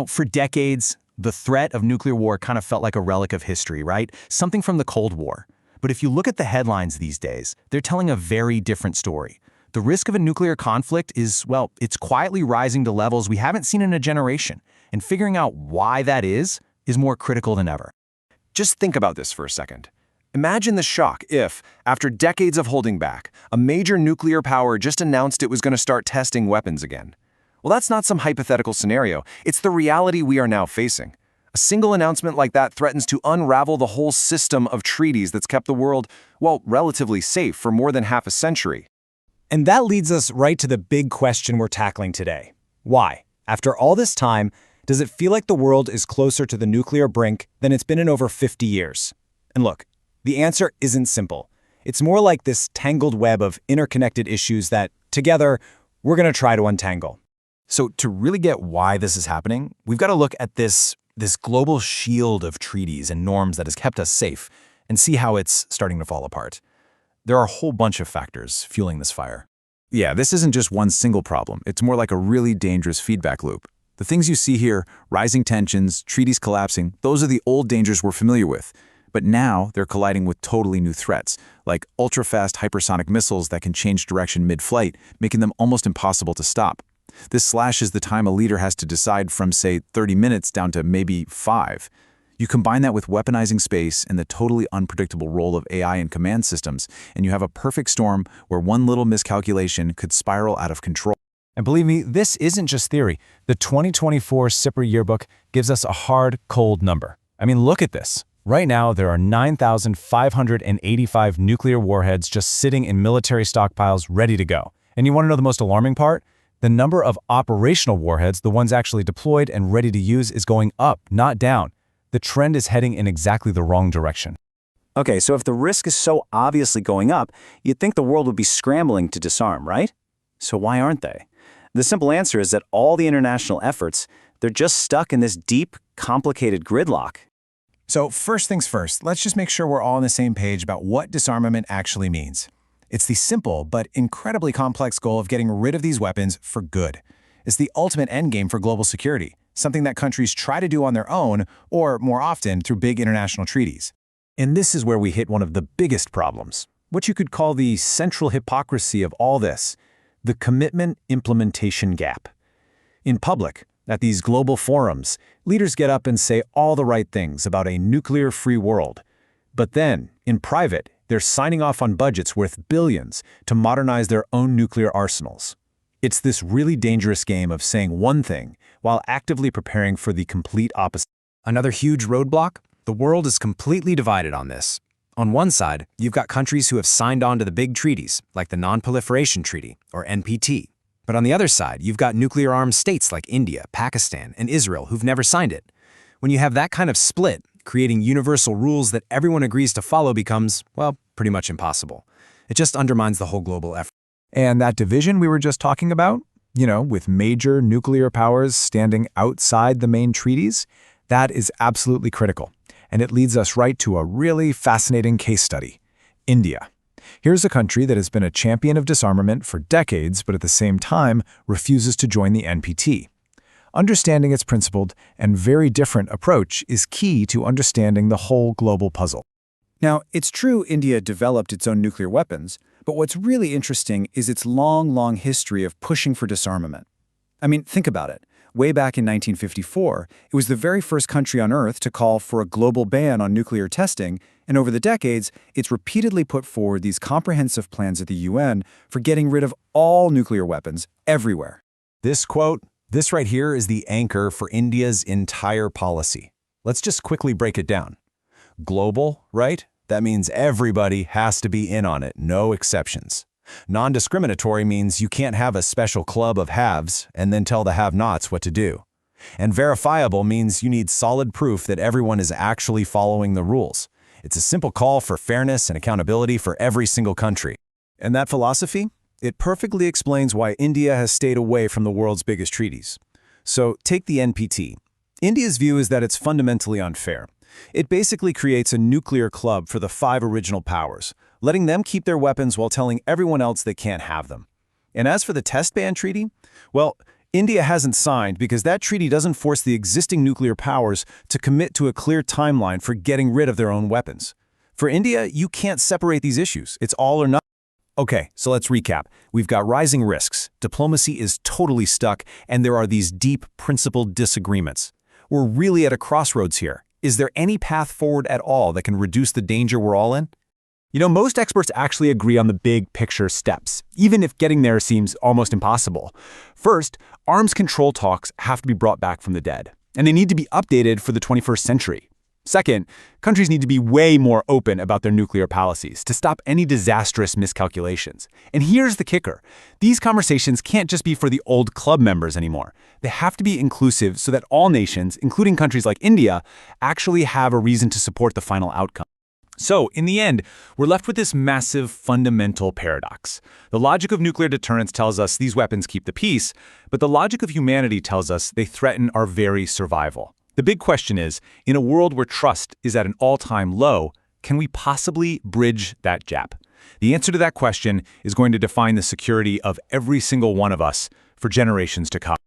For decades, the threat of nuclear war kind of felt like a relic of history, right? Something from the Cold War. But if you look at the headlines these days, they're telling a very different story. The risk of a nuclear conflict is, well, it's quietly rising to levels we haven't seen in a generation, and figuring out why that is more critical than ever. Just think about this for a second. Imagine the shock if, after decades of holding back, a major nuclear power just announced it was going to start testing weapons again. Well, that's not some hypothetical scenario. It's the reality we are now facing. A single announcement like that threatens to unravel the whole system of treaties that's kept the world, well, relatively safe for more than half a century. And that leads us right to the big question we're tackling today. Why, after all this time, does it feel like the world is closer to the nuclear brink than it's been in over 50 years? And look, the answer isn't simple. It's more like this tangled web of interconnected issues that, together, we're going to try to untangle. So to really get why this is happening, we've got to look at this global shield of treaties and norms that has kept us safe and see how it's starting to fall apart. There are a whole bunch of factors fueling this fire. Yeah, this isn't just one single problem. It's more like a really dangerous feedback loop. The things you see here, rising tensions, treaties collapsing, those are the old dangers we're familiar with. But now they're colliding with totally new threats, like ultra-fast hypersonic missiles that can change direction mid-flight, making them almost impossible to stop. This slashes the time a leader has to decide from, say, 30 minutes down to maybe 5. You combine that with weaponizing space and the totally unpredictable role of AI in command systems, and you have a perfect storm where one little miscalculation could spiral out of control. And believe me, this isn't just theory. The 2024 SIPR yearbook gives us a hard, cold number. I mean, look at this. Right now, there are 9,585 nuclear warheads just sitting in military stockpiles ready to go. And you want to know the most alarming part? The number of operational warheads, the ones actually deployed and ready to use, is going up, not down. The trend is heading in exactly the wrong direction. Okay, so if the risk is so obviously going up, you'd think the world would be scrambling to disarm, right? So why aren't they? The simple answer is that all the international efforts, they're just stuck in this deep, complicated gridlock. So first things first, let's just make sure we're all on the same page about what disarmament actually means. It's the simple but incredibly complex goal of getting rid of these weapons for good. It's the ultimate endgame for global security, something that countries try to do on their own or, more often, through big international treaties. And this is where we hit one of the biggest problems, what you could call the central hypocrisy of all this, the commitment implementation gap. In public, at these global forums, leaders get up and say all the right things about a nuclear-free world. But then, in private, they're signing off on budgets worth billions to modernize their own nuclear arsenals. It's this really dangerous game of saying one thing while actively preparing for the complete opposite. Another huge roadblock? The world is completely divided on this. On one side, you've got countries who have signed on to the big treaties, like the Non-Proliferation Treaty, or NPT. But on the other side, you've got nuclear-armed states like India, Pakistan, and Israel who've never signed it. When you have that kind of split, creating universal rules that everyone agrees to follow becomes, well, pretty much impossible. It just undermines the whole global effort. And that division we were just talking about, with major nuclear powers standing outside the main treaties, that is absolutely critical. And it leads us right to a really fascinating case study, India. Here's a country that has been a champion of disarmament for decades, but at the same time refuses to join the NPT. Understanding its principled and very different approach is key to understanding the whole global puzzle. Now, it's true India developed its own nuclear weapons, but what's really interesting is its long history of pushing for disarmament. I mean, think about it. Way back in 1954, it was the very first country on Earth to call for a global ban on nuclear testing, and over the decades, it's repeatedly put forward these comprehensive plans at the UN for getting rid of all nuclear weapons everywhere. This quote, this right here is the anchor for India's entire policy. Let's just quickly break it down. Global, right? That means everybody has to be in on it, no exceptions. Non-discriminatory means you can't have a special club of haves and then tell the have-nots what to do. And verifiable means you need solid proof that everyone is actually following the rules. It's a simple call for fairness and accountability for every single country. And that philosophy? It perfectly explains why India has stayed away from the world's biggest treaties. So take the NPT. India's view is that it's fundamentally unfair. It basically creates a nuclear club for the 5 original powers, letting them keep their weapons while telling everyone else they can't have them. And as for the test ban treaty, well, India hasn't signed because that treaty doesn't force the existing nuclear powers to commit to a clear timeline for getting rid of their own weapons. For India, you can't separate these issues. It's all or nothing. Okay, so let's recap. We've got rising risks, diplomacy is totally stuck, and there are these deep, principled disagreements. We're really at a crossroads here. Is there any path forward at all that can reduce the danger we're all in? You know, most experts actually agree on the big picture steps, even if getting there seems almost impossible. First, arms control talks have to be brought back from the dead, and they need to be updated for the 21st century. Second, countries need to be way more open about their nuclear policies to stop any disastrous miscalculations. And here's the kicker. These conversations can't just be for the old club members anymore. They have to be inclusive so that all nations, including countries like India, actually have a reason to support the final outcome. So, in the end, we're left with this massive fundamental paradox. The logic of nuclear deterrence tells us these weapons keep the peace, but the logic of humanity tells us they threaten our very survival. The big question is, in a world where trust is at an all-time low, can we possibly bridge that gap? The answer to that question is going to define the security of every single one of us for generations to come.